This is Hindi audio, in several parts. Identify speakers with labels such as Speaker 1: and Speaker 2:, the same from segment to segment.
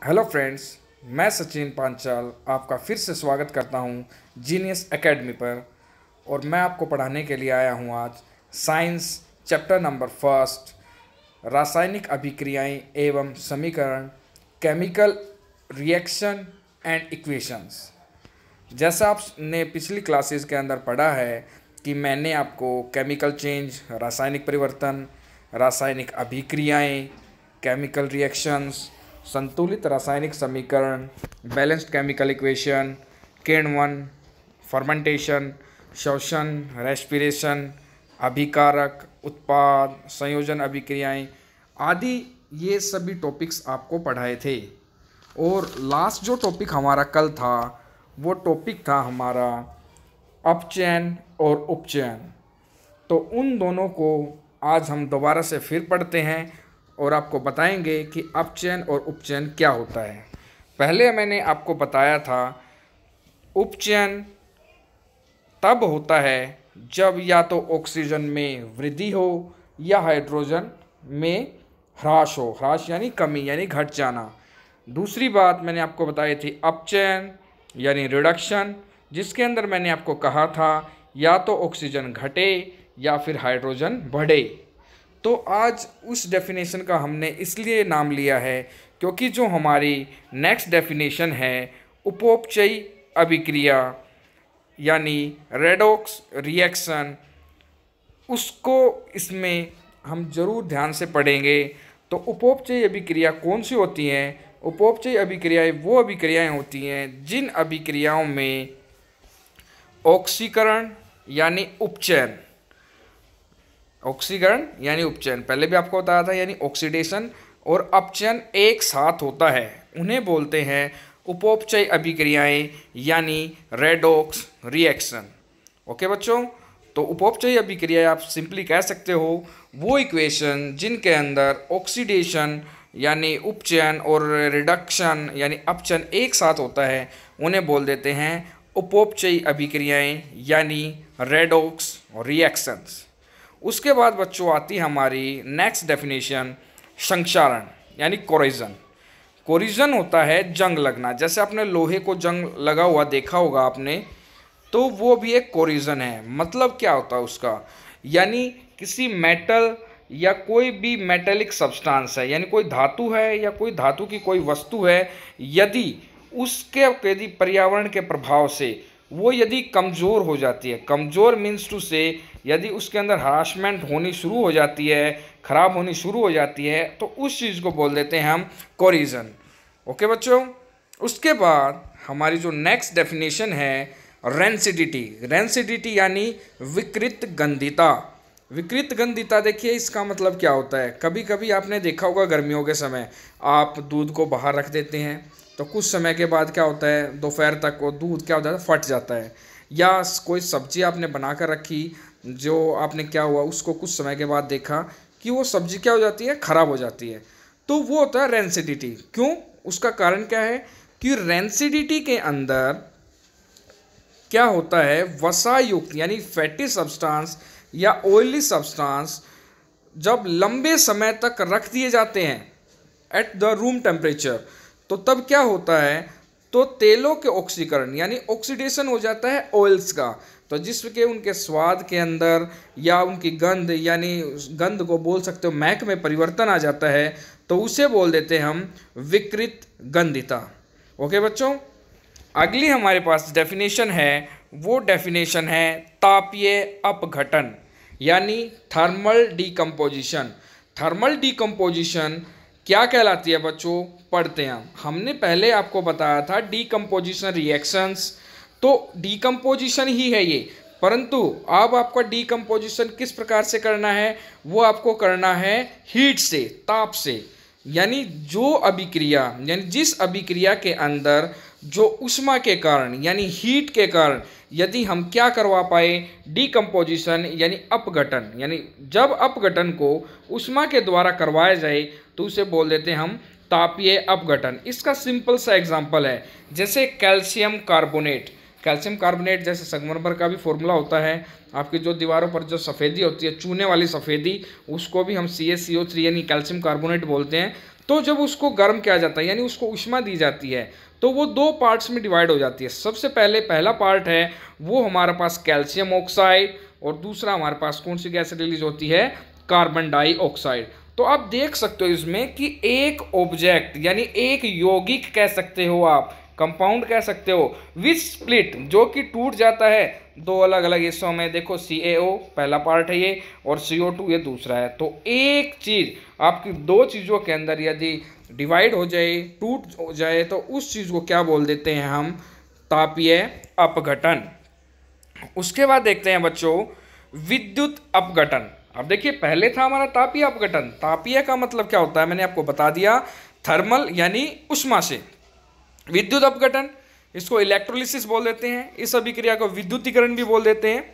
Speaker 1: हेलो फ्रेंड्स, मैं सचिन पांचाल आपका फिर से स्वागत करता हूं जीनियस एकेडमी पर। और मैं आपको पढ़ाने के लिए आया हूं आज साइंस चैप्टर नंबर फर्स्ट, रासायनिक अभिक्रियाएं एवं समीकरण, केमिकल रिएक्शन एंड इक्वेशंस। जैसा आपने पिछली क्लासेस के अंदर पढ़ा है कि मैंने आपको केमिकल चेंज, रासायनिक परिवर्तन, रासायनिक अभिक्रियाएं, केमिकल रिएक्शंस, संतुलित रासायनिक समीकरण, बैलेंस्ड केमिकल इक्वेशन, किण्वन, फर्मेंटेशन, श्वसन, रेस्पिरेशन, अभिकारक, उत्पाद, संयोजन अभिक्रियाएं आदि, ये सभी टॉपिक्स आपको पढ़ाए थे। और लास्ट जो टॉपिक हमारा कल था वो टॉपिक था हमारा अपचयन और उपचयन। तो उन दोनों को आज हम दोबारा से फिर पढ़ते हैं और आपको बताएंगे कि अपचयन और उपचयन क्या होता है। पहले मैंने आपको बताया था उपचयन तब होता है जब या तो ऑक्सीजन में वृद्धि हो या हाइड्रोजन में ह्रास हो। ह्रास यानी कमी, यानी घट जाना। दूसरी बात मैंने आपको बताई थी अपचयन यानी रिडक्शन, जिसके अंदर मैंने आपको कहा था या तो ऑक्सीजन घटे या फिर हाइड्रोजन बढ़े। तो आज उस डेफिनेशन का हमने इसलिए नाम लिया है क्योंकि जो हमारी नेक्स्ट डेफिनेशन है उपोपचयी अभिक्रिया यानी रेडॉक्स रिएक्शन, उसको इसमें हम ज़रूर ध्यान से पढ़ेंगे। तो उपोपचयी अभिक्रिया कौन सी होती हैं? उपोपचयी अभिक्रियाएं वो अभिक्रियाएं होती हैं जिन अभिक्रियाओं में ऑक्सीकरण यानी उपचयन, ऑक्सीकरण यानी उपचयन पहले भी आपको बताया था, यानी ऑक्सीडेशन और अपचयन एक साथ होता है, उन्हें बोलते हैं उपोपचयी अभिक्रियाएं यानी रेडॉक्स रिएक्शन। ओके बच्चों, तो उपोपचयी अभिक्रियाएं आप सिंपली कह सकते हो वो इक्वेशन जिनके अंदर ऑक्सीडेशन यानी उपचयन और रिडक्शन यानी अपचयन एक साथ होता है, उन्हें बोल देते हैं उपोपचयी अभिक्रियाएं यानी रेडॉक्स रिएक्शंस। उसके बाद बच्चों आती हमारी नेक्स्ट डेफिनेशन संक्षारण यानी कोरिजन। कोरिजन होता है जंग लगना। जैसे आपने लोहे को जंग लगा हुआ देखा होगा आपने, तो वो भी एक कोरिजन है। मतलब क्या होता है उसका? यानी किसी मेटल या कोई भी मेटेलिक सब्सटेंस है, यानी कोई धातु है या कोई धातु की कोई वस्तु है, यदि यदि पर्यावरण के प्रभाव से वो यदि कमज़ोर हो जाती है, कमज़ोर मीन्स टू से यदि उसके अंदर हरासमेंट होनी शुरू हो जाती है, ख़राब होनी शुरू हो जाती है, तो उस चीज़ को बोल देते हैं हम कोरिजन। ओके बच्चों, उसके बाद हमारी जो नेक्स्ट डेफिनेशन है रेंसिडिटी। रेंसिडिटी यानी विकृत गंधिता। विकृत गंधिता, देखिए इसका मतलब क्या होता है। कभी कभी आपने देखा होगा गर्मियों के समय आप दूध को बाहर रख देते हैं, तो कुछ समय के बाद क्या होता है, दोपहर तक वो दूध क्या होता है, फट जाता है। या कोई सब्जी आपने बना कर रखी, जो आपने क्या हुआ उसको कुछ समय के बाद देखा कि वो सब्जी क्या हो जाती है, ख़राब हो जाती है। तो वो होता है रेंसिडिटी। क्यों? उसका कारण क्या है कि रेंसिडिटी के अंदर क्या होता है, वसा युक्त यानी फैटी सब्सटेंस या ऑयली सब्सटेंस जब लंबे समय तक रख दिए जाते हैं एट द रूम टेम्परेचर, तो तब क्या होता है, तो तेलों के ऑक्सीकरण यानी ऑक्सीडेशन हो जाता है ऑयल्स का। तो जिसके उनके स्वाद के अंदर या उनकी गंध यानी गंध को बोल सकते हो महक में परिवर्तन आ जाता है, तो उसे बोल देते हैं हम विकृत गंधिता। ओके बच्चों, अगली हमारे पास डेफिनेशन है, वो डेफिनेशन है तापीय अपघटन यानी थर्मल डीकम्पोजिशन। थर्मल डीकम्पोजिशन क्या कहलाती है बच्चों? पढ़ते हैं हमने पहले आपको बताया था डीकम्पोजिशन रिएक्शंस, तो डीकम्पोजिशन ही है ये, परंतु अब आपका डीकम्पोजिशन किस प्रकार से करना है, वो आपको करना है हीट से, ताप से। यानी जो अभिक्रिया, यानी जिस अभिक्रिया के अंदर जो उष्मा के कारण यानी हीट के कारण यदि हम क्या करवा पाए, डीकम्पोजिशन यानी अपघटन, यानी जब अपघटन को उष्मा के द्वारा करवाया जाए तो उसे बोल देते हैं हम तापीय अपघटन। इसका सिंपल सा एग्जांपल है जैसे कैल्शियम कार्बोनेट। कैल्शियम कार्बोनेट जैसे संगमरमर का भी फॉर्मूला होता है, आपकी जो दीवारों पर जो सफ़ेदी होती है, चूने वाली सफ़ेदी, उसको भी हम CaCO3 यानी कैल्शियम कार्बोनेट बोलते हैं। तो जब उसको गर्म किया जाता है यानी उसको ऊष्मा दी जाती है तो वो दो पार्ट्स में डिवाइड हो जाती है। सबसे पहले पहला पार्ट है वो हमारे पास कैल्शियम ऑक्साइड और दूसरा हमारे पास कौन सी गैस रिलीज होती है, कार्बन डाइऑक्साइड। तो आप देख सकते हो इसमें कि एक ऑब्जेक्ट यानी एक यौगिक कह सकते हो आप, कंपाउंड कह सकते हो, विच स्प्लिट जो कि टूट जाता है दो अलग अलग हिस्सों में। देखो CaO पहला पार्ट है ये और CO2 ये दूसरा है। तो एक चीज आपकी दो चीजों के अंदर यदि डिवाइड हो जाए, टूट हो जाए, तो उस चीज को क्या बोल देते हैं हम, तापीय अपघटन। उसके बाद देखते हैं बच्चों विद्युत अपघटन। अब देखिए पहले था हमारा तापीय अपघटन। तापीय का मतलब क्या होता है मैंने आपको बता दिया, थर्मल यानी उष्मा से। विद्युत अपघटन इसको इलेक्ट्रोलिसिस बोल देते हैं, इस अभिक्रिया को विद्युतीकरण भी बोल देते हैं।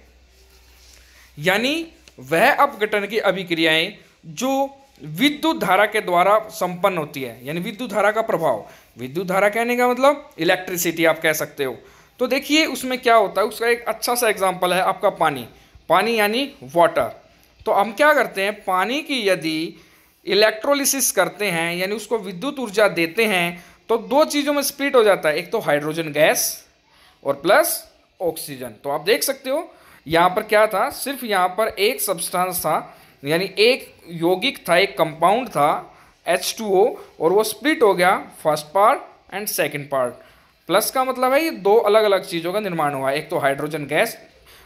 Speaker 1: यानी वह अपघटन की अभिक्रियाएं जो विद्युत धारा के द्वारा संपन्न होती है, यानी विद्युत धारा का प्रभाव। विद्युत धारा कहने का मतलब इलेक्ट्रिसिटी आप कह सकते हो। तो देखिए उसमें क्या होता है, उसका एक अच्छा सा एग्जांपल है आपका पानी। पानी यानी वाटर। तो हम क्या करते हैं, पानी की यदि इलेक्ट्रोलिसिस करते हैं यानी उसको विद्युत ऊर्जा देते हैं तो दो चीज़ों में स्प्लिट हो जाता है, एक तो हाइड्रोजन गैस और प्लस ऑक्सीजन। तो आप देख सकते हो यहाँ पर क्या था, सिर्फ यहाँ पर एक सब्सटेंस था यानी एक यौगिक था, एक कंपाउंड था H2O और वो स्प्लिट हो गया first part and second part. Plus का मतलब है ये दो अलग अलग चीज़ों का निर्माण हुआ है, एक तो हाइड्रोजन गैस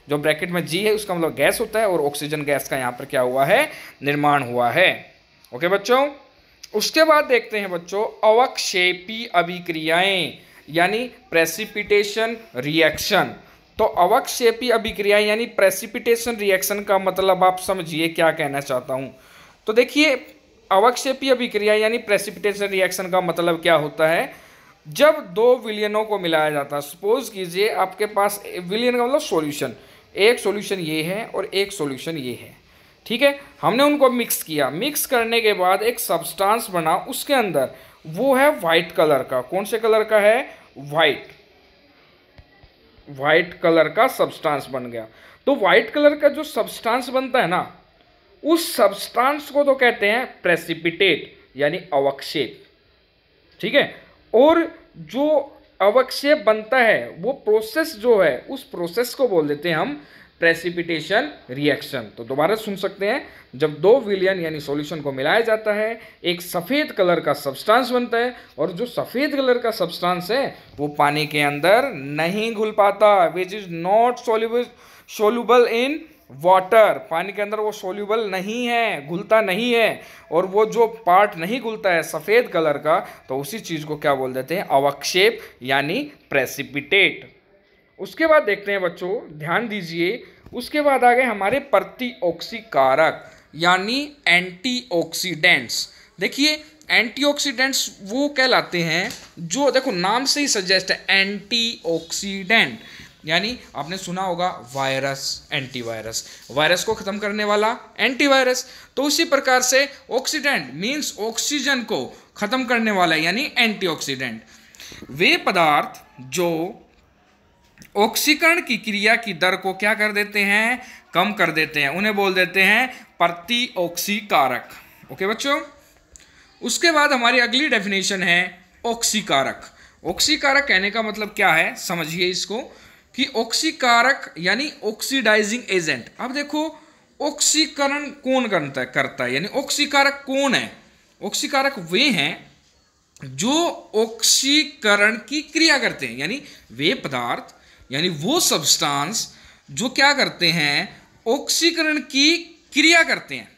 Speaker 1: जो ब्रैकेट में G है उसका मतलब गैस होता है और ऑक्सीजन गैस का यहाँ पर क्या हुआ है, निर्माण हुआ है। ओके बच्चों, उसके बाद देखते हैं बच्चों अवक्षेपी अभिक्रियाएं यानी प्रेसिपिटेशन रिएक्शन। तो अवक्षेपी अभिक्रियाएं यानी प्रेसिपिटेशन रिएक्शन का मतलब आप समझिए क्या कहना चाहता हूं। तो देखिए अवक्षेपी अभिक्रिया यानी प्रेसिपिटेशन रिएक्शन का मतलब क्या होता है, जब दो विलयनों को मिलाया जाता है। सपोज कीजिए आपके पास विलयन का मतलब सॉल्यूशन, एक सॉल्यूशन ये है और एक सॉल्यूशन ये है, ठीक है। हमने उनको मिक्स किया, मिक्स करने के बाद एक सब्सटेंस बना उसके अंदर, वो है वाइट कलर का। कौन से कलर का है, वाइट कलर का सब्सटेंस बन गया। तो वाइट कलर का जो सब्सटेंस बनता है ना, उस सब्सटेंस को तो कहते हैं प्रेसिपिटेट यानी अवक्षेप, ठीक है। और जो अवक्षेप बनता है वो प्रोसेस जो है उस प्रोसेस को बोल देते हैं हम प्रेसिपिटेशन रिएक्शन। तो दोबारा सुन सकते हैं, जब दो विलयन यानी सॉल्यूशन को मिलाया जाता है एक सफ़ेद कलर का सब्सटेंस बनता है और जो सफ़ेद कलर का सब्सटेंस है वो पानी के अंदर नहीं घुल पाता, which is not soluble in water. पानी के अंदर वो सोल्यूबल नहीं है, घुलता नहीं है। और वो जो पार्ट नहीं घुलता है सफ़ेद कलर का, तो उसी चीज़ को क्या बोल देते हैं, अवक्षेप यानी प्रेसिपिटेट। उसके बाद देखते हैं बच्चों, ध्यान दीजिए, उसके बाद आ गए हमारे प्रतिऑक्सीकारक यानी एंटीऑक्सीडेंट्स। देखिए एंटीऑक्सीडेंट्स वो कहलाते हैं जो, देखो नाम से ही सजेस्ट है एंटीऑक्सीडेंट, यानी आपने सुना होगा वायरस, एंटीवायरस, वायरस को खत्म करने वाला एंटीवायरस। तो उसी प्रकार से ऑक्सीडेंट मीन्स ऑक्सीजन को खत्म करने वाला यानी एंटीऑक्सीडेंट। वे पदार्थ जो ऑक्सीकरण की क्रिया की दर को क्या कर देते हैं, कम कर देते हैं, उन्हें बोल देते हैं प्रतिऑक्सीकारक। ओके बच्चों, उसके बाद हमारी अगली डेफिनेशन है ऑक्सीकारक। ऑक्सीकारक कहने का मतलब क्या है, समझिए इसको कि ऑक्सीकारक यानी ऑक्सीडाइजिंग एजेंट। अब देखो ऑक्सीकरण कौन करता है यानी ऑक्सीकारक कौन है, ऑक्सीकारक वे हैं जो ऑक्सीकरण की क्रिया करते हैं, यानी वे पदार्थ यानी वो सब्सटेंस जो क्या करते हैं, ऑक्सीकरण की क्रिया करते हैं।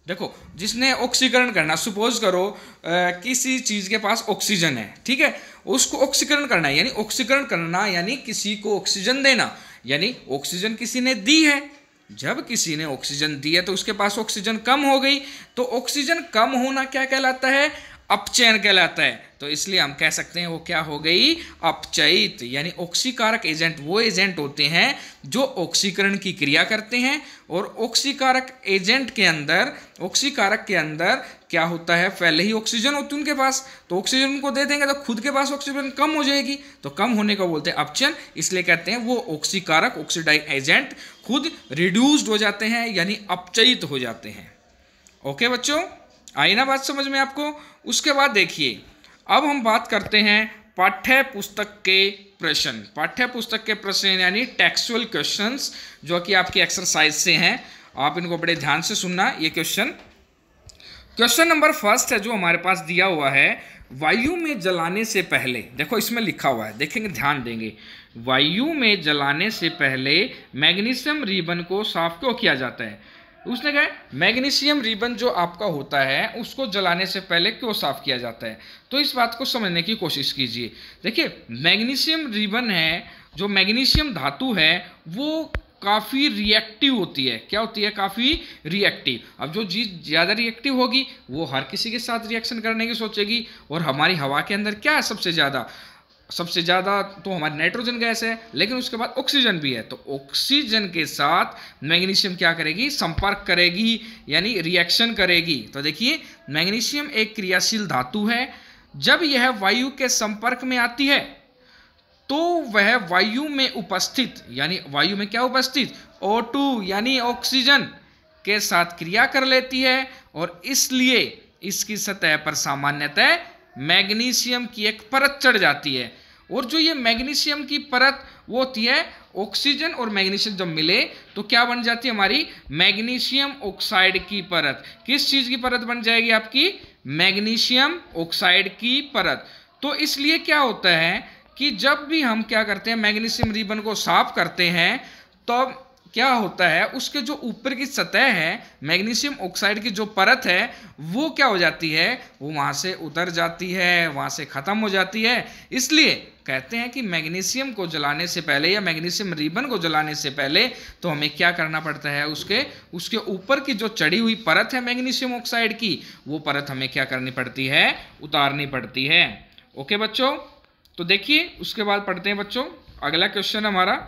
Speaker 1: देखो जिसने ऑक्सीकरण करना, सपोज करो किसी चीज़ के पास ऑक्सीजन है, ठीक है, उसको ऑक्सीकरण करना है, यानी ऑक्सीकरण करना यानी किसी को ऑक्सीजन देना, यानी ऑक्सीजन किसी ने दी है। जब किसी ने ऑक्सीजन दी है तो उसके पास ऑक्सीजन कम हो गई, तो ऑक्सीजन कम होना क्या कहलाता है, अपचयन कहलाता है। तो इसलिए हम कह सकते हैं वो क्या हो गई, अपचयित। यानी ऑक्सीकारक एजेंट वो एजेंट होते हैं जो ऑक्सीकरण की क्रिया करते हैं। और ऑक्सीकारक एजेंट के अंदर, ऑक्सीकारक के अंदर क्या होता है, पहले ही ऑक्सीजन होती है उनके पास, तो ऑक्सीजन उनको दे देंगे तो खुद के पास ऑक्सीजन कम हो जाएगी, तो कम होने को बोलते हैं अपचयन। इसलिए कहते हैं वो ऑक्सीकारक, ऑक्सीडाइज एजेंट खुद रिड्यूस्ड हो जाते हैं यानी अपचयित हो जाते हैं। ओके बच्चों, आई ना बात समझ में आपको। उसके बाद देखिए, अब हम बात करते हैं पाठ्य पुस्तक के प्रश्न। पाठ्य पुस्तक के प्रश्न यानी टेक्सुअल क्वेश्चंस, जो कि आपकी एक्सरसाइज से हैं। आप इनको बड़े ध्यान से सुनना। ये क्वेश्चन नंबर फर्स्ट है जो हमारे पास दिया हुआ है, वायु में जलाने से पहले, देखो इसमें लिखा हुआ है, देखेंगे ध्यान देंगे, वायु में जलाने से पहले मैग्नीशियम रिबन को साफ क्यों किया जाता है। उसने कहा मैग्नीशियम रिबन जो आपका होता है उसको जलाने से पहले क्यों साफ किया जाता है। तो इस बात को समझने की कोशिश कीजिए। देखिए मैग्नीशियम रिबन है, जो मैग्नीशियम धातु है वो काफ़ी रिएक्टिव होती है। क्या होती है? काफ़ी रिएक्टिव। अब जो चीज़ ज़्यादा रिएक्टिव होगी वो हर किसी के साथ रिएक्शन करने की सोचेगी। और हमारी हवा के अंदर क्या है सबसे ज़्यादा तो हमारी नाइट्रोजन गैस है, लेकिन उसके बाद ऑक्सीजन भी है। तो ऑक्सीजन के साथ मैग्नीशियम क्या करेगी? संपर्क करेगी, यानी रिएक्शन करेगी। तो देखिए मैग्नीशियम एक क्रियाशील धातु है। जब यह वायु के संपर्क में आती है तो वह वायु में उपस्थित, यानी वायु में क्या उपस्थित? O2 यानी ऑक्सीजन के साथ क्रिया कर लेती है, और इसलिए इसकी सतह पर सामान्यतः मैग्नीशियम की एक परत चढ़ जाती है। और जो ये मैग्नीशियम की परत वो होती है, ऑक्सीजन और मैग्नीशियम जब मिले तो क्या बन जाती है? हमारी मैग्नीशियम ऑक्साइड की परत। किस चीज़ की परत बन जाएगी? आपकी मैग्नीशियम ऑक्साइड की परत। तो इसलिए क्या होता है कि जब भी हम क्या करते हैं, मैग्नीशियम रिबन को साफ करते हैं, तब क्या होता है, उसके जो ऊपर की सतह है, मैग्नीशियम ऑक्साइड की जो परत है, वो क्या हो जाती है? वो वहाँ से उतर जाती है, वहाँ से ख़त्म हो जाती है। इसलिए कहते हैं कि मैग्नीशियम को जलाने से पहले या मैग्नीशियम रिबन को जलाने से पहले तो हमें क्या करना पड़ता है? उसके ऊपर की जो चढ़ी हुई परत है मैग्नीशियम ऑक्साइड की, वो परत हमें क्या करनी पड़ती है? उतारनी पड़ती है। ओके बच्चों, तो देखिए उसके बाद पढ़ते हैं बच्चों। अगला क्वेश्चन हमारा,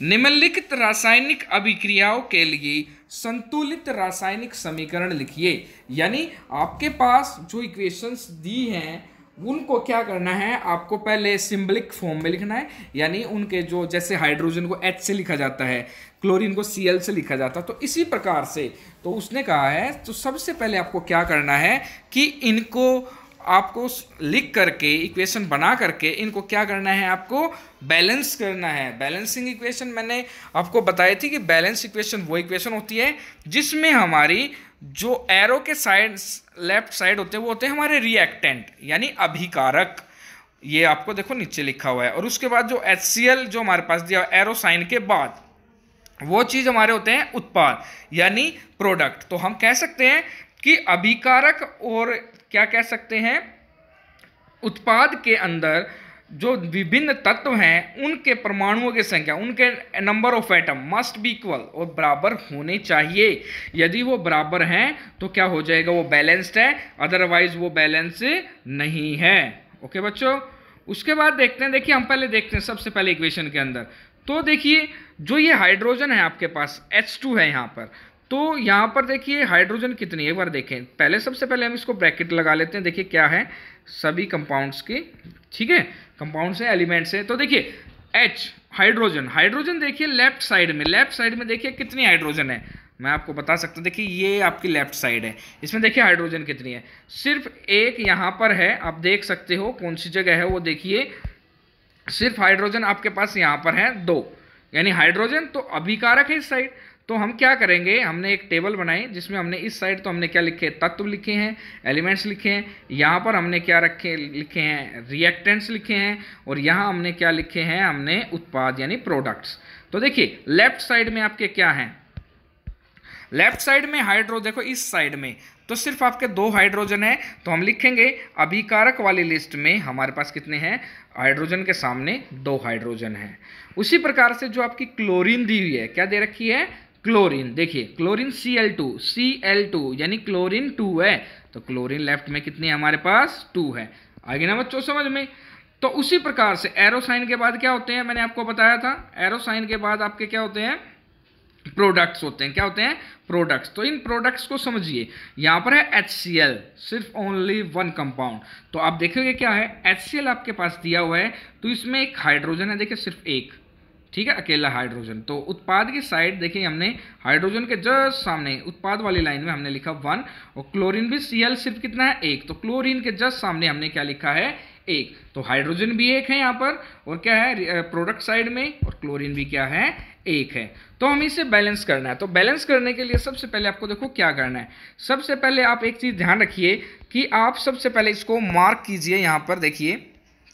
Speaker 1: निम्नलिखित रासायनिक अभिक्रियाओं के लिए संतुलित रासायनिक समीकरण लिखिए। यानी आपके पास जो इक्वेशंस दी हैं उनको क्या करना है? आपको पहले सिंबलिक फॉर्म में लिखना है, यानी उनके जो, जैसे हाइड्रोजन को H से लिखा जाता है, क्लोरीन को Cl से लिखा जाता है, तो इसी प्रकार से तो उसने कहा है। तो सबसे पहले आपको क्या करना है कि इनको आपको लिख करके, इक्वेशन बना करके, इनको क्या करना है? आपको बैलेंस करना है। बैलेंसिंग इक्वेशन मैंने आपको बताई थी कि बैलेंस इक्वेशन वो इक्वेशन होती है जिसमें हमारी जो एरो के साइड, लेफ्ट साइड होते हैं, वो होते हैं हमारे रिएक्टेंट यानी अभिकारक। ये आपको देखो नीचे लिखा हुआ है। और उसके बाद जो HCl जो हमारे पास दिया एरो साइन के बाद, वो चीज़ हमारे होते हैं उत्पाद यानी प्रोडक्ट। तो हम कह सकते हैं कि अभिकारक और क्या कह सकते हैं, उत्पाद के अंदर जो विभिन्न तत्व हैं उनके परमाणुओं की संख्या, उनके number of atom must be equal और बराबर होने चाहिए। यदि वो बराबर हैं तो क्या हो जाएगा? वो बैलेंस्ड है, अदरवाइज वो बैलेंस नहीं है। ओके बच्चों, उसके बाद देखते हैं। देखिए हम पहले देखते हैं सबसे पहले इक्वेशन के अंदर। तो देखिए जो ये हाइड्रोजन है आपके पास H2 है यहाँ पर, तो यहाँ पर देखिए हाइड्रोजन कितनी है, एक बार देखें। पहले सबसे पहले हम इसको ब्रैकेट लगा लेते हैं। देखिए क्या है, सभी कंपाउंड्स की, ठीक है, कंपाउंड्स है, एलिमेंट्स है। तो देखिए H हाइड्रोजन देखिए लेफ्ट साइड में देखिए कितनी हाइड्रोजन है, मैं आपको बता सकता हूँ। देखिए ये आपकी लेफ्ट साइड है, इसमें देखिए हाइड्रोजन कितनी है, सिर्फ एक यहाँ पर है। आप देख सकते हो कौन सी जगह है वो, देखिए सिर्फ हाइड्रोजन आपके पास यहाँ पर है 2, यानी हाइड्रोजन तो अभिकारक है इस साइड। तो हम क्या करेंगे, हमने एक टेबल बनाई जिसमें हमने इस साइड तो हमने क्या लिखे, तत्व लिखे हैं, एलिमेंट्स लिखे हैं। यहाँ पर हमने क्या लिखे हैं, रिएक्टेंट्स लिखे हैं। और यहाँ हमने क्या लिखे हैं, हमने उत्पाद यानी प्रोडक्ट्स। तो देखिए लेफ्ट साइड में आपके क्या हैं, लेफ्ट साइड में देखो इस साइड में तो सिर्फ आपके 2 हाइड्रोजन है। तो हम लिखेंगे अभिकारक वाली लिस्ट में हमारे पास कितने हैं, हाइड्रोजन के सामने 2 हाइड्रोजन है। उसी प्रकार से जो आपकी क्लोरीन दी हुई है, क्या दे रखी है, क्लोरीन। देखिए क्लोरीन Cl2 यानी क्लोरीन 2 है। तो क्लोरीन लेफ्ट में कितनी है हमारे पास, 2 है। आगे ना बच्चों समझ में। तो उसी प्रकार से एरो साइन के बाद क्या होते हैं, मैंने आपको बताया था, एरो साइन के बाद आपके क्या होते हैं, प्रोडक्ट्स होते हैं। क्या होते हैं, प्रोडक्ट्स। तो इन प्रोडक्ट्स को समझिए, यहाँ पर है HCl, सिर्फ ओनली 1 कंपाउंड। तो आप देखोगे क्या है, HCl आपके पास दिया हुआ है तो इसमें एक हाइड्रोजन है, देखिए सिर्फ एक, ठीक है, अकेला हाइड्रोजन। तो उत्पाद की साइड देखिए हमने हाइड्रोजन के जस्ट सामने उत्पाद वाली लाइन में हमने लिखा 1, और क्लोरीन भी Cl सिर्फ कितना है 1, तो क्लोरीन के जस्ट सामने हमने क्या लिखा है 1। तो हाइड्रोजन भी 1 है यहाँ पर, और क्या है प्रोडक्ट साइड में, और क्लोरीन भी क्या है 1 है। तो हमें इसे बैलेंस करना है। तो बैलेंस करने के लिए सबसे पहले आपको देखो क्या करना है। सबसे पहले आप एक चीज़ ध्यान रखिए कि आप सबसे पहले इसको मार्क कीजिए। यहाँ पर देखिए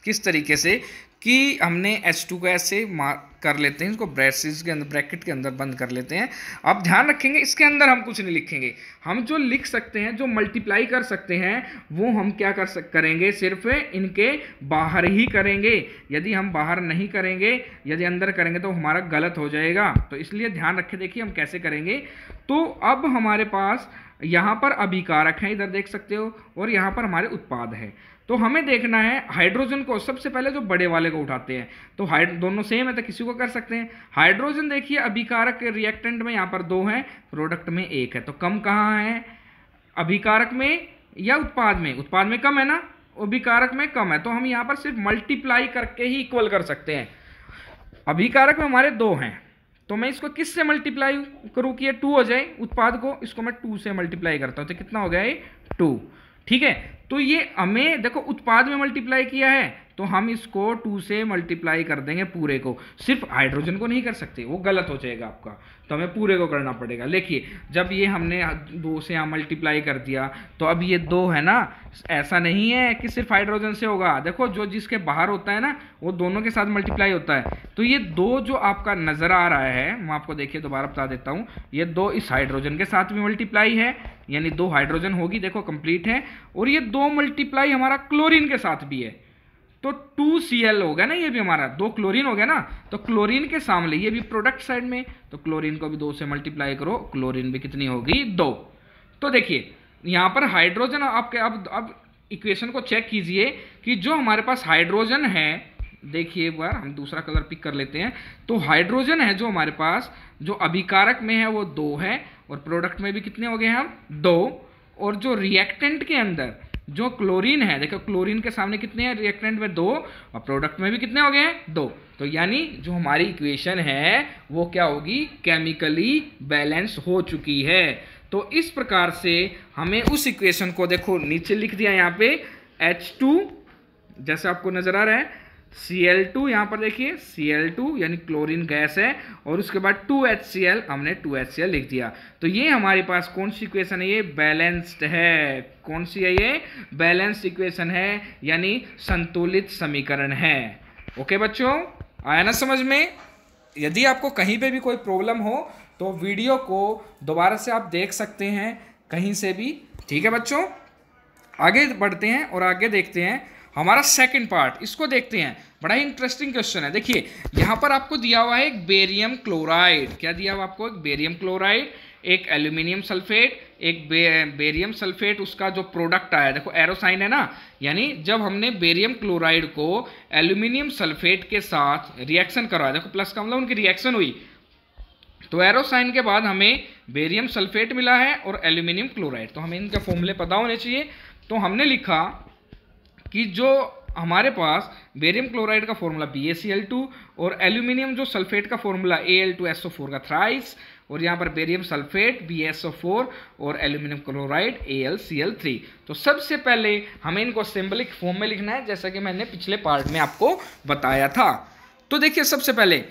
Speaker 1: किस तरीके से कि हमने H2 को ऐसे मार्क कर लेते हैं, इसको ब्रैकेट के अंदर बंद कर लेते हैं। अब ध्यान रखेंगे इसके अंदर हम कुछ नहीं लिखेंगे, हम जो लिख सकते हैं, जो मल्टीप्लाई कर सकते हैं, वो हम क्या करेंगे, सिर्फ इनके बाहर ही करेंगे। यदि हम बाहर नहीं करेंगे, यदि अंदर करेंगे तो हमारा गलत हो जाएगा। तो इसलिए ध्यान रखें, देखिए हम कैसे करेंगे। तो अब हमारे पास यहाँ पर अभिकारक हैं, इधर देख सकते हो, और यहाँ पर हमारे उत्पाद है। तो हमें देखना है हाइड्रोजन को, सबसे पहले जो बड़े वाले को उठाते हैं। तो दोनों सेम है तो किसी को कर सकते हैं। हाइड्रोजन देखिए अभिकारक रिएक्टेंट में यहाँ पर 2 है, प्रोडक्ट में 1 है। तो कम कहाँ है, अभिकारक में या उत्पाद में? उत्पाद में कम है ना, अभिकारक में कम है। तो हम यहाँ पर सिर्फ मल्टीप्लाई करके ही इक्वल कर सकते हैं। अभिकारक में हमारे 2 हैं, तो मैं इसको किस से मल्टीप्लाई करूँ कि ये 2 हो जाए, उत्पाद को, इसको मैं 2 से मल्टीप्लाई करता हूँ, तो कितना हो गया ये 2। ठीक है, तो ये हमें देखो उत्पाद में मल्टीप्लाई किया है, तो हम इसको 2 से मल्टीप्लाई कर देंगे पूरे को। सिर्फ हाइड्रोजन को नहीं कर सकते, वो गलत हो जाएगा आपका, तो हमें पूरे को करना पड़ेगा। देखिए जब ये हमने 2 से यहाँ मल्टीप्लाई कर दिया, तो अब ये 2 है ना, ऐसा नहीं है कि सिर्फ हाइड्रोजन से होगा। देखो जो जिसके बाहर होता है ना, वो दोनों के साथ मल्टीप्लाई होता है। तो ये 2 जो आपका नजर आ रहा है, मैं आपको देखिए दोबारा बता देता हूँ, ये 2 इस हाइड्रोजन के साथ भी मल्टीप्लाई है, यानी 2 हाइड्रोजन होगी, देखो कंप्लीट है। और ये 2 मल्टीप्लाई हमारा क्लोरीन के साथ भी है, तो 2Cl हो गया ना, ये भी हमारा 2 क्लोरीन हो गया ना। तो क्लोरीन के सामने ये भी प्रोडक्ट साइड में, तो क्लोरीन को भी 2 से मल्टीप्लाई करो, क्लोरीन भी कितनी होगी 2। तो देखिए यहाँ पर हाइड्रोजन आपके, अब इक्वेशन को चेक कीजिए कि जो हमारे पास हाइड्रोजन है, देखिए एक बार हम दूसरा कलर पिक कर लेते हैं। तो हाइड्रोजन है जो हमारे पास, जो अभिकारक में है वो 2 है, और प्रोडक्ट में भी कितने हो गए हम 2। और जो रिएक्टेंट के अंदर जो क्लोरीन है, देखो क्लोरीन के सामने कितने हैं रिएक्टेंट में 2, और प्रोडक्ट में भी कितने हो गए हैं 2। तो यानी जो हमारी इक्वेशन है वो क्या होगी, केमिकली बैलेंस हो चुकी है। तो इस प्रकार से हमें उस इक्वेशन को देखो नीचे लिख दिया यहाँ पे H2, जैसे आपको नजर आ रहा है, Cl2 यहाँ पर देखिए Cl2 यानी क्लोरीन गैस है, और उसके बाद 2HCl, हमने 2HCl लिख दिया। तो ये हमारे पास कौन सी इक्वेशन है, ये बैलेंस्ड है। कौन सी है ये, बैलेंस्ड इक्वेशन है, यानी संतुलित समीकरण है। ओके बच्चों, आया ना समझ में? यदि आपको कहीं पे भी कोई प्रॉब्लम हो तो वीडियो को दोबारा से आप देख सकते हैं कहीं से भी। ठीक है बच्चों, आगे बढ़ते हैं और आगे देखते हैं हमारा सेकंड पार्ट, इसको देखते हैं। बड़ा ही इंटरेस्टिंग क्वेश्चन है। देखिए यहाँ पर आपको दिया हुआ है एक बेरियम क्लोराइड। क्या दिया हुआ आपको, एक बेरियम क्लोराइड, एक एल्यूमिनियम सल्फेट, एक बेरियम सल्फेट, उसका जो प्रोडक्ट आया, देखो एरो साइन है ना, यानी जब हमने बेरियम क्लोराइड को एल्यूमिनियम सल्फेट के साथ रिएक्शन करवाया, देखो प्लस का मतलब उनकी रिएक्शन हुई, तो एरो साइन के बाद हमें बेरियम सल्फेट मिला है और एल्यूमिनियम क्लोराइड। तो हमें इनके फॉर्मूले पता होने चाहिए। तो हमने लिखा कि जो हमारे पास बेरियम क्लोराइड का फॉर्मूला BaCl2, और एल्यूमिनियम जो सल्फेट का फॉर्मूला Al2SO4 का थ्राइस, और यहाँ पर बेरियम सल्फेट BaSO4, और एल्यूमिनियम क्लोराइड AlCl3। तो सबसे पहले हमें इनको सिंबलिक फॉर्म में लिखना है, जैसा कि मैंने पिछले पार्ट में आपको बताया था। तो देखिए सबसे पहले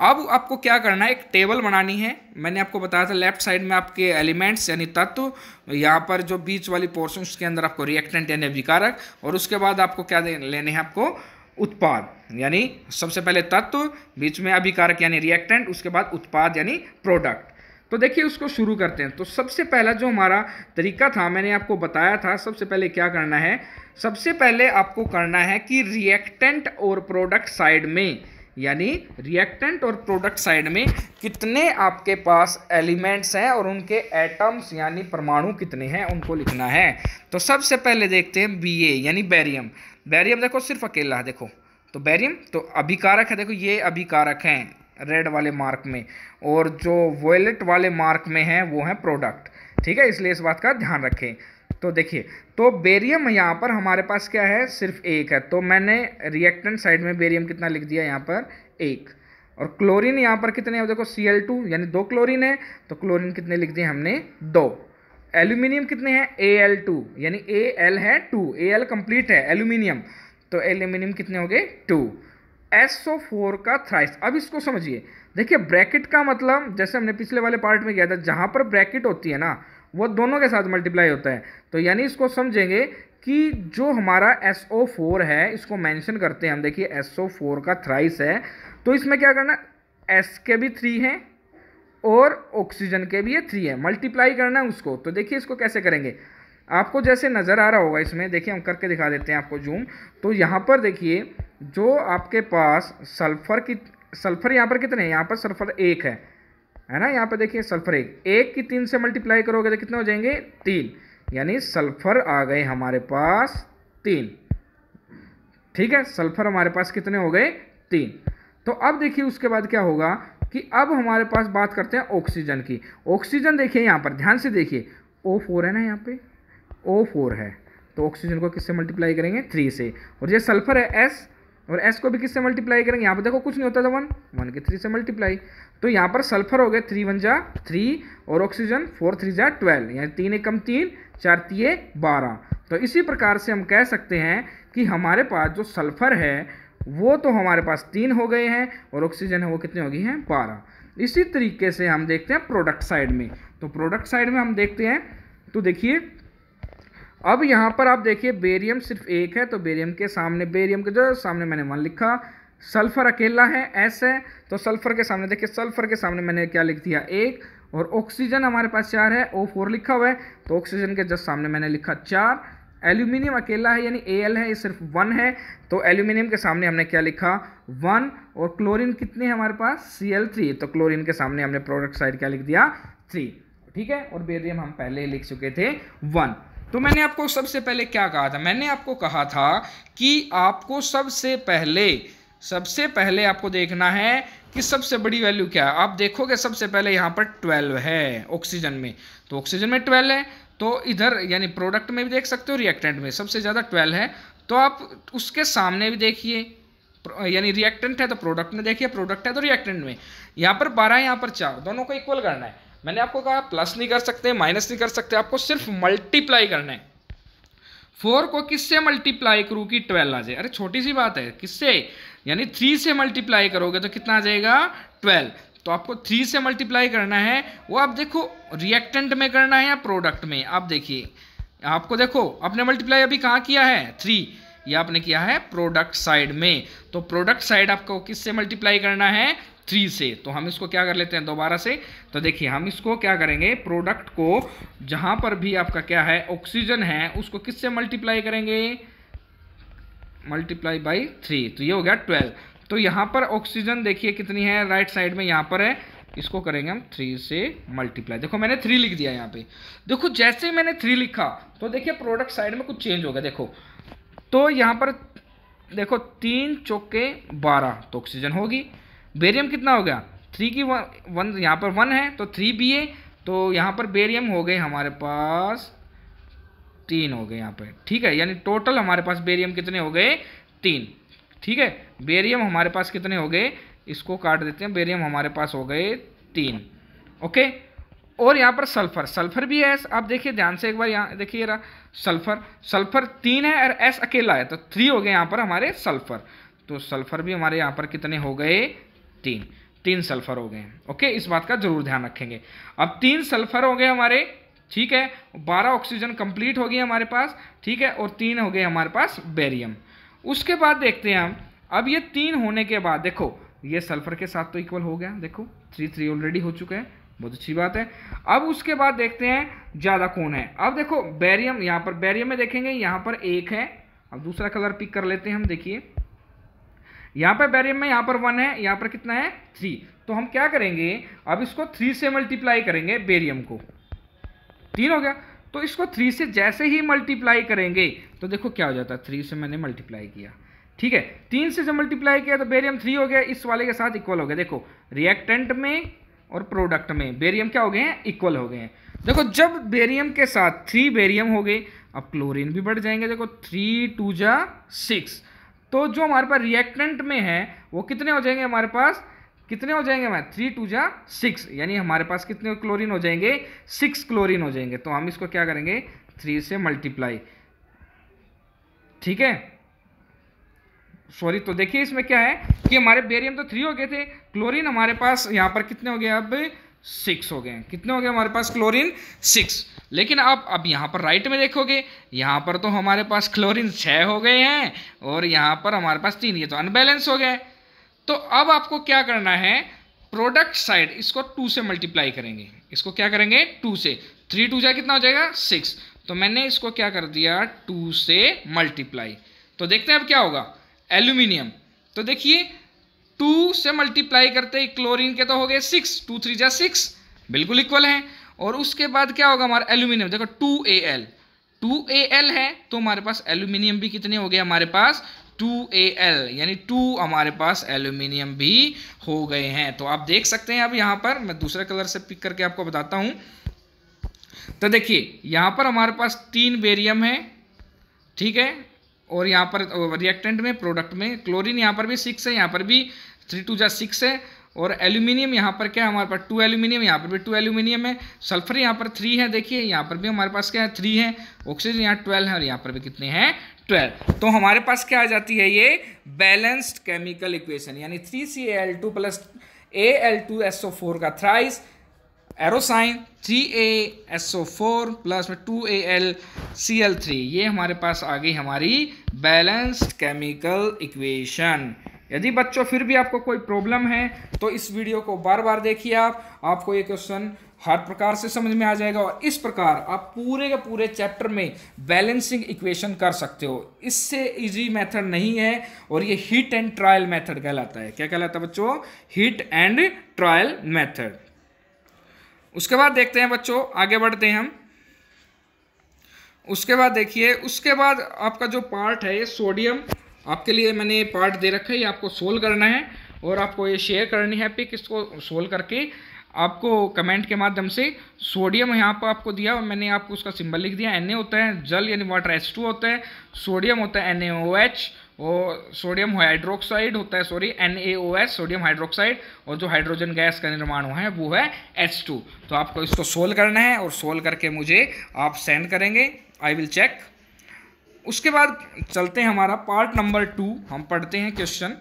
Speaker 1: अब आपको क्या करना है, एक टेबल बनानी है। मैंने आपको बताया था लेफ्ट साइड में आपके एलिमेंट्स यानी तत्व, यहाँ पर जो बीच वाली पोर्शन उसके अंदर आपको रिएक्टेंट यानी अभिकारक, और उसके बाद आपको क्या लेने हैं, आपको उत्पाद, यानी सबसे पहले तत्व, बीच में अभिकारक यानी रिएक्टेंट, उसके बाद उत्पाद यानी प्रोडक्ट। तो देखिए उसको शुरू करते हैं। तो सबसे पहला जो हमारा तरीका था, मैंने आपको बताया था, सबसे पहले क्या करना है, सबसे पहले आपको करना है कि रिएक्टेंट और प्रोडक्ट साइड में, यानी रिएक्टेंट और प्रोडक्ट साइड में कितने आपके पास एलिमेंट्स हैं और उनके एटम्स यानी परमाणु कितने हैं उनको लिखना है। तो सबसे पहले देखते हैं Ba यानी बैरियम। बैरियम देखो सिर्फ अकेला है, देखो तो बैरियम तो अभिकारक है, देखो ये अभिकारक हैं रेड वाले मार्क में, और जो वॉयलेट वाले मार्क में है वो है प्रोडक्ट। ठीक है, इसलिए इस बात का ध्यान रखें। तो देखिए, तो बेरियम यहाँ पर हमारे पास क्या है, सिर्फ 1 है। तो मैंने रिएक्टेंट साइड में बेरियम कितना लिख दिया यहाँ पर 1। और क्लोरीन यहाँ पर कितने हैं, देखो Cl2 यानी 2 क्लोरीन है, तो क्लोरीन कितने लिख दिए हमने 2। एल्यूमिनियम कितने हैं Al2 यानी Al है 2, Al कंप्लीट है एल्यूमिनियम, तो एल्यूमिनियम कितने हो गए 2। SO4 का थ्राइस, अब इसको समझिए, देखिए ब्रैकेट का मतलब जैसे हमने पिछले वाले पार्ट में किया था, जहाँ पर ब्रैकेट होती है ना वो दोनों के साथ मल्टीप्लाई होता है, तो यानी इसको समझेंगे कि जो हमारा SO4 है इसको मेंशन करते हैं हम, देखिए SO4 का थ्राइस है, तो इसमें क्या करना, S के भी 3 हैं और ऑक्सीजन के भी ये 3 है, मल्टीप्लाई करना है उसको। तो देखिए इसको कैसे करेंगे, आपको जैसे नज़र आ रहा होगा इसमें, देखिए हम करके दिखा देते हैं आपको जूम। तो यहाँ पर देखिए जो आपके पास सल्फर यहाँ पर कितने हैं, यहाँ पर सल्फर 1 है ना, यहाँ पर देखिए सल्फर 1 की 3 से मल्टीप्लाई करोगे तो कितने हो जाएंगे 3, यानी सल्फर आ गए हमारे पास 3। ठीक है, सल्फर हमारे पास कितने हो गए 3। तो अब देखिए उसके बाद क्या होगा कि अब हमारे पास बात करते हैं ऑक्सीजन की। ऑक्सीजन देखिए यहाँ पर ध्यान से देखिए O4 है ना, यहाँ पे O4 है, तो ऑक्सीजन को किससे मल्टीप्लाई करेंगे 3 से, और ये सल्फर है S, और S को भी किससे मल्टीप्लाई करेंगे, यहाँ पर देखो कुछ नहीं होता था 1 के 3 से मल्टीप्लाई, तो यहाँ पर सल्फर हो गए 3 1 जा 3 और ऑक्सीजन 4 3 जा 12, यानी 3 1 कम 3 4 3 12। तो इसी प्रकार से हम कह सकते हैं कि हमारे पास जो सल्फर है वो तो हमारे पास 3 हो गए हैं और ऑक्सीजन है वो कितने हो गई हैं 12। इसी तरीके से हम देखते हैं प्रोडक्ट साइड में, तो प्रोडक्ट साइड में हम देखते हैं, तो देखिए अब यहाँ पर आप देखिए बेरियम सिर्फ 1 है, तो बेरियम के जो सामने मैंने 1 लिखा, सल्फर अकेला है S है, तो सल्फर के सामने देखिए, सल्फर के सामने मैंने क्या लिख दिया 1, और ऑक्सीजन हमारे पास 4 है, O4 लिखा हुआ है, तो ऑक्सीजन के जस्ट सामने मैंने लिखा 4। एल्यूमिनियम अकेला है यानी Al है, ये सिर्फ 1 है, तो एल्यूमिनियम के सामने हमने क्या लिखा 1, और क्लोरीन कितने हैं हमारे पास Cl3, तो क्लोरीन के सामने हमने प्रोडक्ट साइड क्या लिख दिया 3। ठीक है, और बेरियम हम पहले ही लिख चुके थे 1। तो मैंने आपको सबसे पहले क्या कहा था, मैंने आपको कहा था कि आपको सबसे पहले आपको देखना है कि सबसे बड़ी वैल्यू क्या है। आप देखोगे सबसे पहले यहाँ पर 12 है ऑक्सीजन में, तो ऑक्सीजन में 12 है, तो इधर यानी प्रोडक्ट में भी देख सकते हो, रिएक्टेंट में सबसे ज़्यादा 12 है, तो आप उसके सामने भी देखिए, यानी रिएक्टेंट है तो प्रोडक्ट में देखिए, प्रोडक्ट है तो रिएक्टेंट में, यहाँ पर 12 यहाँ पर 4, दोनों को इक्वल करना है। मैंने आपको कहा प्लस नहीं कर सकते, माइनस नहीं कर सकते, आपको सिर्फ मल्टीप्लाई करना है। 4 को किससे मल्टीप्लाई करूँ कि 12 आ जाए, अरे छोटी सी बात है, किससे, यानी 3 से मल्टीप्लाई करोगे तो कितना आ जाएगा 12, तो आपको 3 से मल्टीप्लाई करना है, वो आप देखो रिएक्टेंट में करना है या प्रोडक्ट में। आप देखिए आपको देखो आपने मल्टीप्लाई अभी कहाँ किया है 3, ये आपने किया है प्रोडक्ट साइड में, तो प्रोडक्ट साइड आपको किससे मल्टीप्लाई करना है 3 से, तो हम इसको क्या कर लेते हैं दोबारा से। तो देखिए हम इसको क्या करेंगे, प्रोडक्ट को जहाँ पर भी आपका क्या है ऑक्सीजन है उसको किससे मल्टीप्लाई करेंगे, मल्टीप्लाई बाई 3, तो ये हो गया 12। तो यहाँ पर ऑक्सीजन देखिए कितनी है राइट साइड में, यहाँ पर है, इसको करेंगे हम 3 से मल्टीप्लाई। देखो मैंने 3 लिख दिया यहाँ पे, देखो जैसे मैंने 3 लिखा तो देखिए प्रोडक्ट साइड में कुछ चेंज हो गया, देखो तो यहाँ पर देखो 3 चौके 12, तो ऑक्सीजन होगी। बेरियम कितना हो गया 3 की 1, यहाँ पर 1 है तो 3 भी है, तो यहाँ पर बेरियम हो गए हमारे पास 3 हो गए यहाँ पे। ठीक है, यानी टोटल हमारे पास बेरियम कितने हो गए 3। ठीक है, बेरियम हमारे पास कितने हो गए, इसको काट देते हैं, बेरियम हमारे पास हो गए 3। ओके, और यहाँ पर सल्फर भी है, आप देखिए ध्यान से एक बार, यहाँ देखिए रहा सल्फर 3 है और S अकेला है, तो 3 हो गए यहाँ पर हमारे सल्फर, तो सल्फर भी हमारे यहाँ पर कितने हो गए 3 सल्फर हो गए। ओके, इस बात का जरूर ध्यान रखेंगे। अब 3 सल्फर हो गए हमारे, ठीक है, 12 ऑक्सीजन कंप्लीट हो गई हमारे पास, ठीक है, और 3 हो गए हमारे पास बेरियम। उसके बाद देखते हैं हम, अब ये 3 होने के बाद देखो ये सल्फर के साथ तो इक्वल हो गया, देखो 3 ऑलरेडी हो चुका है, बहुत अच्छी बात है। अब उसके बाद देखते हैं ज़्यादा कौन है, अब देखो बेरियम, यहाँ पर बेरियम में देखेंगे यहाँ पर 1 है, अब दूसरा कलर पिक कर लेते हैं हम, देखिए यहाँ पर बेरियम में यहाँ पर 1 है, यहाँ पर कितना है 3, तो हम क्या करेंगे अब इसको 3 से मल्टीप्लाई करेंगे, बेरियम को 3 हो गया, तो इसको 3 से जैसे ही मल्टीप्लाई करेंगे तो देखो क्या हो जाता है, 3 से मैंने मल्टीप्लाई किया, ठीक है, 3 से जब मल्टीप्लाई किया तो बेरियम 3 हो गया, इस वाले के साथ इक्वल हो गया। देखो रिएक्टेंट में और प्रोडक्ट में बेरियम क्या हो गए हैं, इक्वल हो गए हैं। देखो जब बेरियम के साथ 3 बेरियम हो गए, अब क्लोरीन भी बढ़ जाएंगे, देखो 3 2 जा 6, तो जो हमारे पास रिएक्टेंट में है वो कितने हो जाएंगे हमारे पास, कितने हो जाएंगे हमारे 3 2 जा 6, यानी हमारे पास कितने क्लोरीन हो जाएंगे 6 क्लोरीन हो जाएंगे। तो हम इसको क्या करेंगे 3 से मल्टीप्लाई, ठीक है, सॉरी। तो देखिए इसमें क्या है कि हमारे बेरियम तो 3 हो गए थे, क्लोरीन हमारे पास यहाँ पर कितने हो गए अब 6 हो गए। कितने हो गए हमारे पास क्लोरीन 6। लेकिन अब यहाँ पर राइट में देखोगे, यहाँ पर तो हमारे पास क्लोरीन 6 हो गए हैं और यहाँ पर हमारे पास 3, ये तो अनबैलेंस हो गए। तो अब आपको क्या करना है, प्रोडक्ट साइड इसको 2 से मल्टीप्लाई करेंगे। इसको क्या करेंगे 2 से, 3 2 जा कितना हो जाएगा 6। तो मैंने इसको क्या कर दिया 2 से मल्टीप्लाई। तो देखते हैं अब क्या होगा, एल्यूमिनियम। तो देखिए 2 से मल्टीप्लाई करते ही क्लोरीन के तो हो गए 6, 2 3 जा 6, बिल्कुल इक्वल है। और उसके बाद क्या होगा हमारा एल्यूमिनियम, देखो 2Al है, तो हमारे पास एल्यूमिनियम भी कितने हो गए हमारे पास 2Al, यानी 2 हमारे पास एल्यूमिनियम भी हो गए हैं। तो आप देख सकते हैं अब यहाँ पर मैं दूसरे कलर से पिक करके आपको बताता हूँ। तो देखिए यहाँ पर हमारे पास 3 बेरियम है, ठीक है, और यहाँ पर रिएक्टेंट में प्रोडक्ट में क्लोरीन यहाँ पर भी 6 है, यहाँ पर भी 3 2 जा 6 है। और एल्यूमिनियम यहाँ पर क्या है हमारे पास 2 एल्यूमिनियम, यहाँ पर भी 2 एल्यूमिनियम है। सल्फर यहाँ पर 3 है, देखिए यहाँ पर भी हमारे पास क्या है 3 है। ऑक्सीजन यहाँ 12 है और यहाँ पर भी कितने हैं 12। तो हमारे पास क्या आ जाती है ये बैलेंस्ड केमिकल इक्वेशन, यानी 3Cl2 प्लस Al2SO4 का thrice arrow sign 3ASO4 plus में 2AlCl3, ये हमारे पास आ गई हमारी बैलेंस्ड केमिकल इक्वेशन। यदि बच्चों फिर भी आपको कोई प्रॉब्लम है तो इस वीडियो को बार बार देखिए, आपको ये क्वेश्चन हर प्रकार से समझ में आ जाएगा और इस प्रकार आप पूरे के पूरे चैप्टर में बैलेंसिंग इक्वेशन कर सकते हो। इससे इजी मेथड नहीं है और ये हिट एंड ट्रायल मेथड कहलाता है। क्या कहलाता है बच्चों, हिट एंड ट्रायल मेथड। उसके बाद देखते हैं बच्चों, आगे बढ़ते हैं हम। उसके बाद देखिए, उसके बाद आपका जो पार्ट है ये सोडियम, आपके लिए मैंने पार्ट दे रखा है, ये आपको सोल्व करना है और आपको ये शेयर करनी है पिक, इसको सोल्व करके आपको कमेंट के माध्यम से। सोडियम यहाँ पर आपको दिया और मैंने आपको उसका सिंबल लिख दिया। Na होता है जल यानी वाटर, H2 होता है, सोडियम होता है NaOH और सोडियम हाइड्रोक्साइड होता है, सॉरी NaOS सोडियम हाइड्रोक्साइड, और जो हाइड्रोजन गैस का निर्माण हुआ है वो है H2। तो आपको इसको सोल्व करना है और सोल्व करके मुझे आप सेंड करेंगे, आई विल चेक। उसके बाद चलते हैं हमारा पार्ट नंबर 2, हम पढ़ते हैं क्वेश्चन।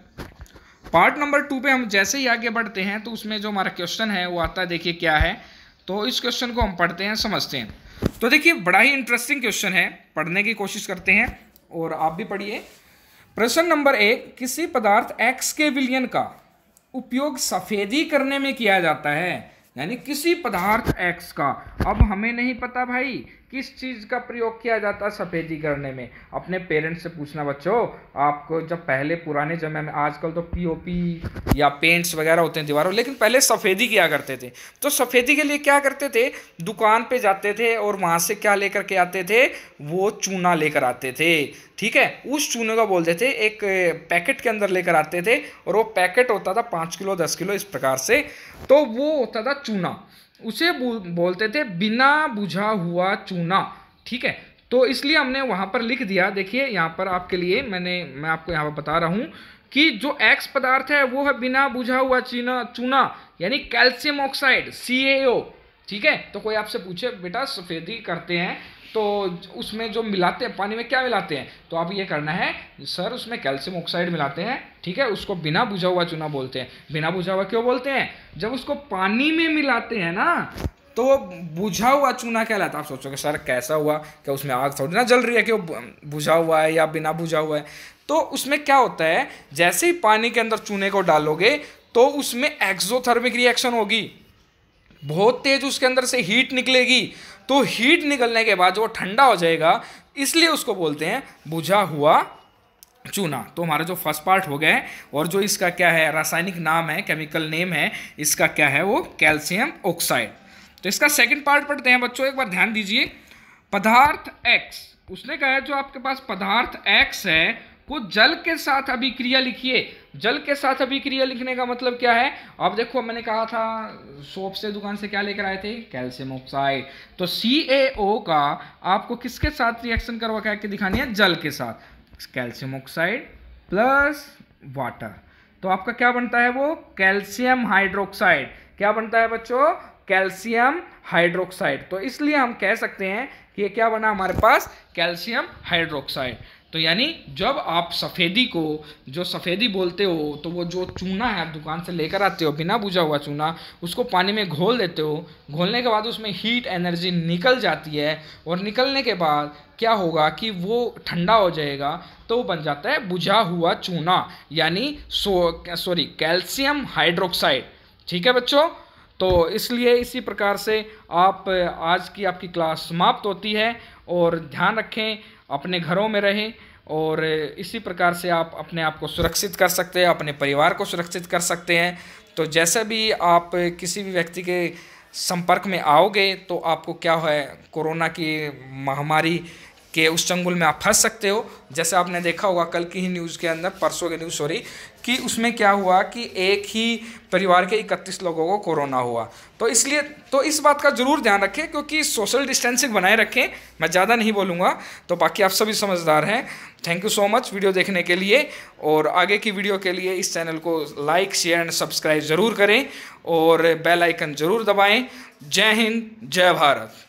Speaker 1: पार्ट नंबर 2 पे हम जैसे ही आगे बढ़ते हैं तो उसमें जो हमारा क्वेश्चन है वो आता है, देखिए क्या है। तो इस क्वेश्चन को हम पढ़ते हैं, समझते हैं। तो देखिए बड़ा ही इंटरेस्टिंग क्वेश्चन है, पढ़ने की कोशिश करते हैं और आप भी पढ़िए। प्रश्न नंबर 1, किसी पदार्थ X के विलयन का उपयोग सफेदी करने में किया जाता है, यानी किसी पदार्थ X का। अब हमें नहीं पता भाई किस चीज़ का प्रयोग किया जाता है सफ़ेदी करने में, अपने पेरेंट्स से पूछना बच्चों। आपको जब पहले पुराने समय में, आजकल तो पीओपी या पेंट्स वगैरह होते हैं दीवारों, लेकिन पहले सफ़ेदी किया करते थे। तो सफ़ेदी के लिए क्या करते थे, दुकान पे जाते थे और वहाँ से क्या लेकर के आते थे, वो चूना लेकर आते थे, ठीक है। उस चूने को बोलते थे, एक पैकेट के अंदर लेकर आते थे और वो पैकेट होता था 5 किलो 10 किलो इस प्रकार से, तो वो होता था चूना। उसे बोलते थे बिना बुझा हुआ चूना, ठीक है। तो इसलिए हमने वहाँ पर लिख दिया, देखिए यहाँ पर आपके लिए मैं आपको यहाँ पर बता रहा हूँ कि जो X पदार्थ है वो है बिना बुझा हुआ चूना, यानी कैल्शियम ऑक्साइड CaO, ठीक है। तो कोई आपसे पूछे बेटा सफ़ेदी करते हैं तो उसमें जो मिलाते हैं पानी में क्या मिलाते हैं, तो आप ये करना है सर उसमें कैल्शियम ऑक्साइड मिलाते हैं, ठीक है। उसको बिना बुझा हुआ चूना बोलते हैं। बिना बुझा हुआ क्यों बोलते हैं, जब उसको पानी में मिलाते हैं ना तो वो बुझा हुआ चूना कहलाता है। आप सोचोगे सर कैसा हुआ, क्या उसमें आग थोड़ी ना जल रही है कि वो बुझा हुआ है या बिना बुझा हुआ है। तो उसमें क्या होता है, जैसे ही पानी के अंदर चूने को डालोगे तो उसमें एक्सोथर्मिक रिएक्शन होगी, बहुत तेज उसके अंदर से हीट निकलेगी। तो हीट निकलने के बाद जो ठंडा हो जाएगा, इसलिए उसको बोलते हैं बुझा हुआ चूना। तो हमारा जो फर्स्ट पार्ट हो गया है, और जो इसका क्या है रासायनिक नाम है, केमिकल नेम है इसका क्या है, वो कैल्शियम ऑक्साइड। तो इसका सेकंड पार्ट पढ़ते हैं बच्चों, एक बार ध्यान दीजिए। पदार्थ X, उसने कहा है जो आपके पास पदार्थ X है वो जल के साथ अभिक्रिया लिखिए। जल के साथ अभिक्रिया लिखने का मतलब क्या है, अब देखो मैंने कहा था शॉप से दुकान से क्या लेकर आए थे, कैल्शियम ऑक्साइड। तो CaO का आपको किसके साथ रिएक्शन करवा के दिखानी है, जल के साथ, कैल्शियम ऑक्साइड प्लस वाटर, तो आपका क्या बनता है वो कैल्शियम हाइड्रोक्साइड। क्या बनता है बच्चों, कैल्शियम हाइड्रोक्साइड। तो इसलिए हम कह सकते हैं कि ये क्या बना हमारे पास, कैल्शियम हाइड्रोक्साइड। तो यानी जब आप सफ़ेदी को, जो सफ़ेदी बोलते हो, तो वो जो चूना है आप दुकान से लेकर आते हो बिना बुझा हुआ चूना, उसको पानी में घोल देते हो। घोलने के बाद उसमें हीट एनर्जी निकल जाती है और निकलने के बाद क्या होगा कि वो ठंडा हो जाएगा, तो वो बन जाता है बुझा हुआ चूना, यानी कैल्शियम हाइड्रोक्साइड। ठीक है बच्चों, तो इसलिए इसी प्रकार से आप आज की आपकी क्लास समाप्त होती है। और ध्यान रखें, अपने घरों में रहें और इसी प्रकार से आप अपने आप को सुरक्षित कर सकते हैं, अपने परिवार को सुरक्षित कर सकते हैं। तो जैसे भी आप किसी भी व्यक्ति के संपर्क में आओगे तो आपको क्या है, कोरोना की महामारी के उस चंगुल में आप फंस सकते हो। जैसे आपने देखा होगा कल की ही न्यूज़ के अंदर, परसों की न्यूज़ सॉरी, कि उसमें क्या हुआ कि एक ही परिवार के 31 लोगों को कोरोना हुआ। तो इसलिए तो इस बात का ज़रूर ध्यान रखें, क्योंकि सोशल डिस्टेंसिंग बनाए रखें। मैं ज़्यादा नहीं बोलूँगा, तो बाकी आप सभी समझदार हैं। Thank you so much video देखने के लिए, और आगे की वीडियो के लिए इस चैनल को लाइक शेयर एंड सब्सक्राइब ज़रूर करें और बेल आइकन ज़रूर दबाएँ। जय हिंद, जय भारत।